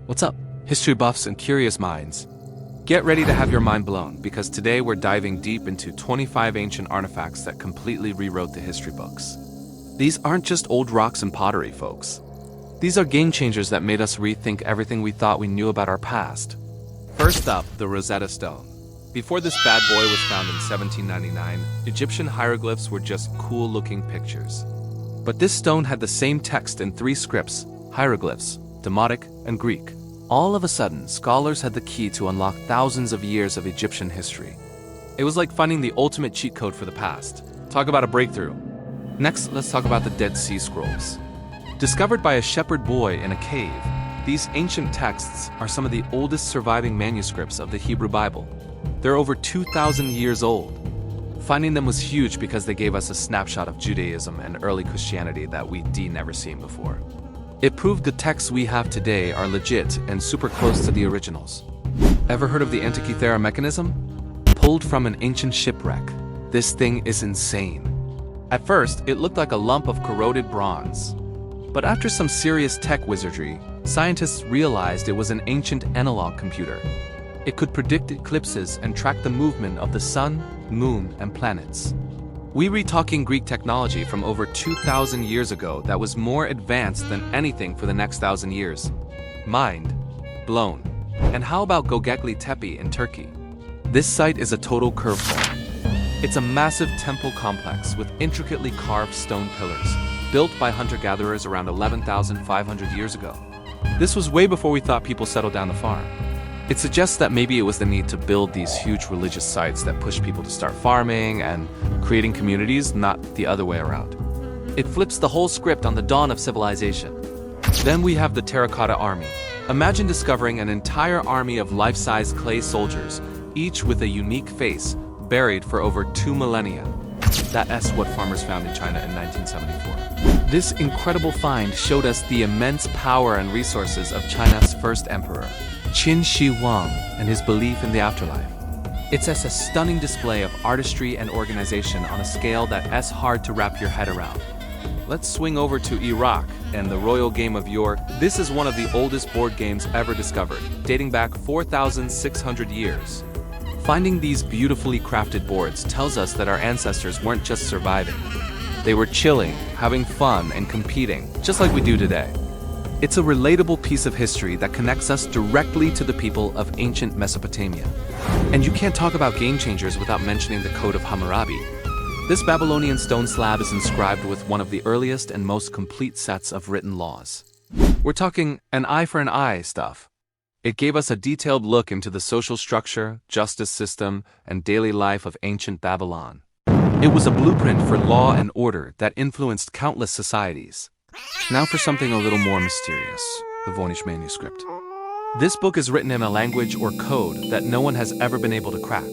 What's up, history buffs and curious minds? Get ready to have your mind blown, because today we're diving deep into 25 ancient artifacts that completely rewrote the history books. These aren't just old rocks and pottery, folks. These are game changers that made us rethink everything we thought we knew about our past. First up, the Rosetta Stone. Before this bad boy was found in 1799, Egyptian hieroglyphs were just cool-looking pictures. But this stone had the same text in 3 scripts: hieroglyphs, Demotic, and Greek. All of a sudden, scholars had the key to unlock thousands of years of Egyptian history. It was like finding the ultimate cheat code for the past. Talk about a breakthrough. Next, let's talk about the Dead Sea Scrolls. Discovered by a shepherd boy in a cave, these ancient texts are some of the oldest surviving manuscripts of the Hebrew Bible. They're over 2,000 years old. Finding them was huge because they gave us a snapshot of Judaism and early Christianity that we'd never seen before. It proved the texts we have today are legit and super close to the originals. Ever heard of the Antikythera mechanism? Pulled from an ancient shipwreck. This thing is insane. At first, it looked like a lump of corroded bronze. But after some serious tech wizardry, scientists realized it was an ancient analog computer. It could predict eclipses and track the movement of the sun, moon, and planets. We read talking Greek technology from over 2,000 years ago that was more advanced than anything for the next 1,000 years. Mind blown. And how about Göbekli Tepe in Turkey? This site is a total curveball. It's a massive temple complex with intricately carved stone pillars, built by hunter-gatherers around 11,500 years ago. This was way before we thought people settled down the farm. It suggests that maybe it was the need to build these huge religious sites that pushed people to start farming and creating communities, not the other way around. It flips the whole script on the dawn of civilization. Then we have the Terracotta Army. Imagine discovering an entire army of life-size clay soldiers, each with a unique face, buried for over 2 millennia. That's what farmers found in China in 1974. This incredible find showed us the immense power and resources of China's first emperor, Qin Shi Huang, and his belief in the afterlife. It's a stunning display of artistry and organization on a scale that's hard to wrap your head around. Let's swing over to Iraq and the royal game of yore. This is one of the oldest board games ever discovered, dating back 4,600 years. Finding these beautifully crafted boards tells us that our ancestors weren't just surviving. They were chilling, having fun, and competing, just like we do today. It's a relatable piece of history that connects us directly to the people of ancient Mesopotamia. And you can't talk about game changers without mentioning the Code of Hammurabi. This Babylonian stone slab is inscribed with one of the earliest and most complete sets of written laws. We're talking an eye for an eye stuff. It gave us a detailed look into the social structure, justice system, and daily life of ancient Babylon. It was a blueprint for law and order that influenced countless societies. Now for something a little more mysterious, the Voynich manuscript. This book is written in a language or code that no one has ever been able to crack.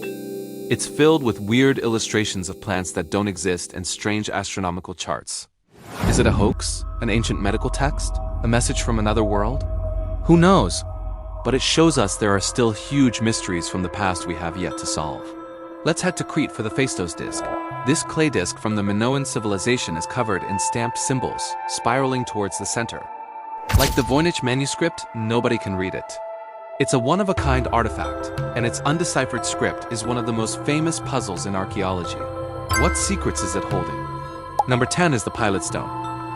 It's filled with weird illustrations of plants that don't exist and strange astronomical charts. Is it a hoax? An ancient medical text? A message from another world? Who knows? But it shows us there are still huge mysteries from the past we have yet to solve. Let's head to Crete for the Phaistos disc. This clay disc from the Minoan civilization is covered in stamped symbols, spiraling towards the center. Like the Voynich manuscript, nobody can read it. It's a one-of-a-kind artifact, and its undeciphered script is one of the most famous puzzles in archaeology. What secrets is it holding? Number 10 is the Pilate Stone,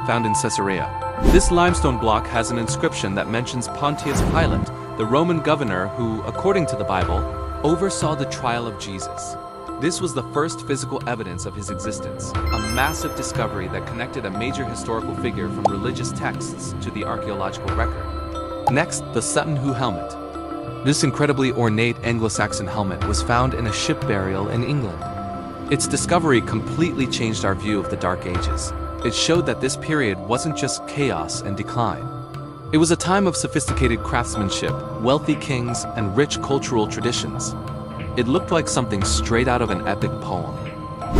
found in Caesarea. This limestone block has an inscription that mentions Pontius Pilate, the Roman governor who, according to the Bible, oversaw the trial of Jesus. This was the first physical evidence of his existence, a massive discovery that connected a major historical figure from religious texts to the archaeological record. Next, the Sutton Hoo helmet. This incredibly ornate Anglo-Saxon helmet was found in a ship burial in England. Its discovery completely changed our view of the Dark Ages. It showed that this period wasn't just chaos and decline. It was a time of sophisticated craftsmanship, wealthy kings, and rich cultural traditions. It looked like something straight out of an epic poem.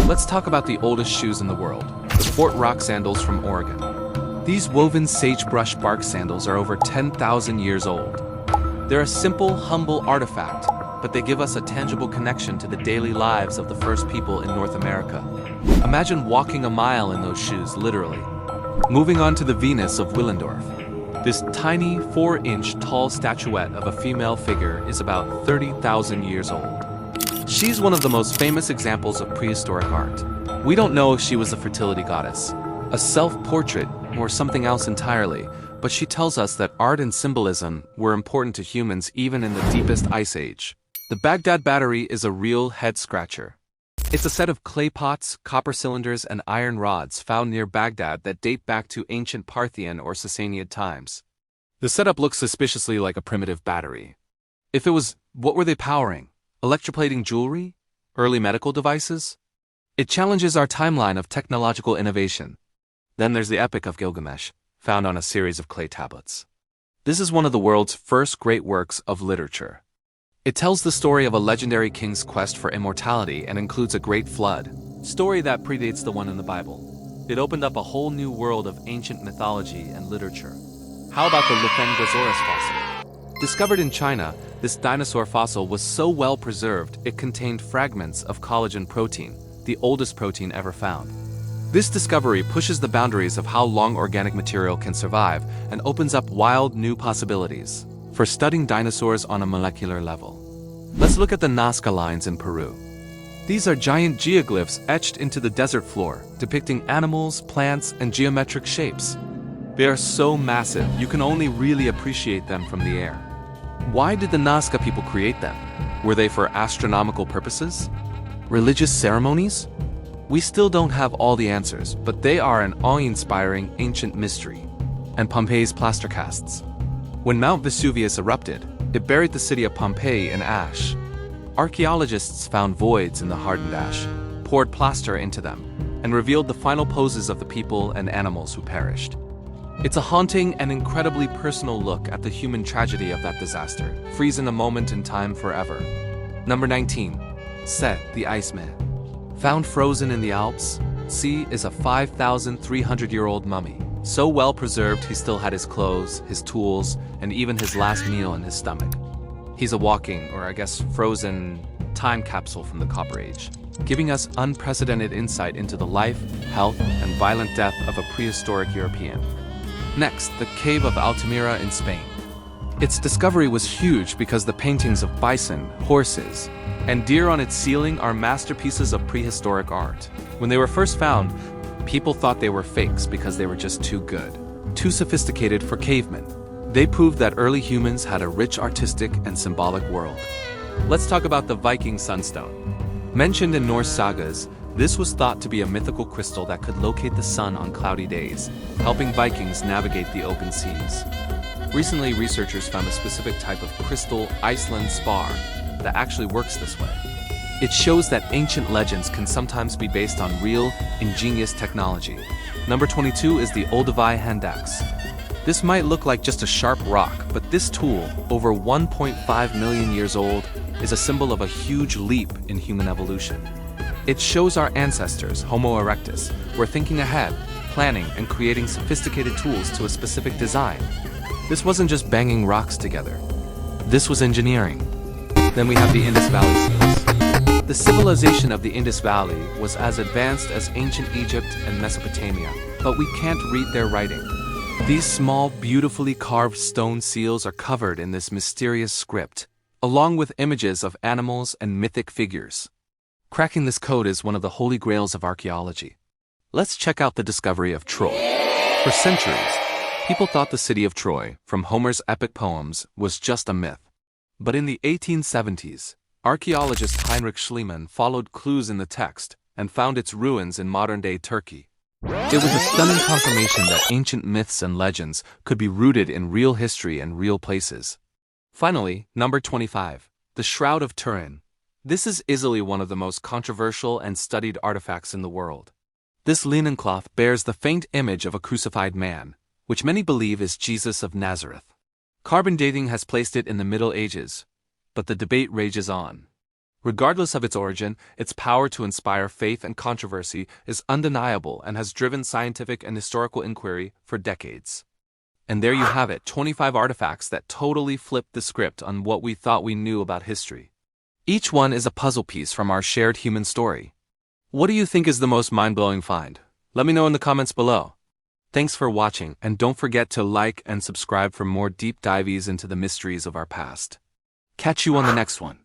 Let's talk about the oldest shoes in the world, the Fort Rock sandals from Oregon. These woven sagebrush bark sandals are over 10,000 years old. They're a simple, humble artifact, but they give us a tangible connection to the daily lives of the first people in North America. Imagine walking a mile in those shoes, literally. Moving on to the Venus of Willendorf. This tiny 4-inch tall statuette of a female figure is about 30,000 years old. She's one of the most famous examples of prehistoric art. We don't know if she was a fertility goddess, a self-portrait, or something else entirely, but she tells us that art and symbolism were important to humans even in the deepest ice age. The Baghdad Battery is a real head-scratcher. It's a set of clay pots, copper cylinders, and iron rods found near Baghdad that date back to ancient Parthian or Sasanian times. The setup looks suspiciously like a primitive battery. If it was, what were they powering? Electroplating jewelry? Early medical devices? It challenges our timeline of technological innovation. Then there's the Epic of Gilgamesh, found on a series of clay tablets. This is one of the world's first great works of literature. It tells the story of a legendary king's quest for immortality and includes a great flood, story that predates the one in the Bible. It opened up a whole new world of ancient mythology and literature. How about the Lufengosaurus fossil? Discovered in China, this dinosaur fossil was so well preserved it contained fragments of collagen protein, the oldest protein ever found. This discovery pushes the boundaries of how long organic material can survive and opens up wild new possibilities for studying dinosaurs on a molecular level. Let's look at the Nazca lines in Peru. These are giant geoglyphs etched into the desert floor, depicting animals, plants, and geometric shapes. They are so massive, you can only really appreciate them from the air. Why did the Nazca people create them? Were they for astronomical purposes? Religious ceremonies? We still don't have all the answers, but they are an awe-inspiring ancient mystery. And Pompeii's plaster casts. When Mount Vesuvius erupted, it buried the city of Pompeii in ash. Archaeologists found voids in the hardened ash, poured plaster into them, and revealed the final poses of the people and animals who perished. It's a haunting and incredibly personal look at the human tragedy of that disaster, freezing a moment in time forever. Number 19. Set, the Iceman. Found frozen in the Alps, C is a 5,300-year-old mummy. So well preserved he still had his clothes, his tools, and even his last meal in his stomach. He's a walking, or I guess frozen, time capsule from the Copper Age, giving us unprecedented insight into the life, health, and violent death of a prehistoric European. Next, the Cave of Altamira in Spain. Its discovery was huge because the paintings of bison, horses, and deer on its ceiling are masterpieces of prehistoric art. When they were first found, people thought they were fakes because they were just too good, too sophisticated for cavemen. They proved that early humans had a rich artistic and symbolic world. Let's talk about the Viking sunstone. Mentioned in Norse sagas, this was thought to be a mythical crystal that could locate the sun on cloudy days, helping Vikings navigate the open seas. Recently, researchers found a specific type of crystal Iceland spar that actually works this way. It shows that ancient legends can sometimes be based on real, ingenious technology. Number 22 is the Olduvai hand axe. This might look like just a sharp rock, but this tool, over 1.5 million years old, is a symbol of a huge leap in human evolution. It shows our ancestors, Homo erectus, were thinking ahead, planning and creating sophisticated tools to a specific design. This wasn't just banging rocks together. This was engineering. Then we have the Indus Valley seals. The civilization of the Indus Valley was as advanced as ancient Egypt and Mesopotamia, but we can't read their writing. These small, beautifully carved stone seals are covered in this mysterious script, along with images of animals and mythic figures. Cracking this code is one of the holy grails of archaeology. Let's check out the discovery of Troy. For centuries, people thought the city of Troy, from Homer's epic poems, was just a myth. But in the 1870s, archaeologist Heinrich Schliemann followed clues in the text and found its ruins in modern-day Turkey. It was a stunning confirmation that ancient myths and legends could be rooted in real history and real places. Finally, number 25, the Shroud of Turin. This is easily one of the most controversial and studied artifacts in the world. This linen cloth bears the faint image of a crucified man, which many believe is Jesus of Nazareth. Carbon dating has placed it in the Middle Ages, but the debate rages on. Regardless of its origin, its power to inspire faith and controversy is undeniable and has driven scientific and historical inquiry for decades. And there you have it, 25 artifacts that totally flipped the script on what we thought we knew about history. Each one is a puzzle piece from our shared human story. What do you think is the most mind-blowing find? Let me know in the comments below. Thanks for watching, and don't forget to like and subscribe for more deep dives into the mysteries of our past. Catch you on the next one.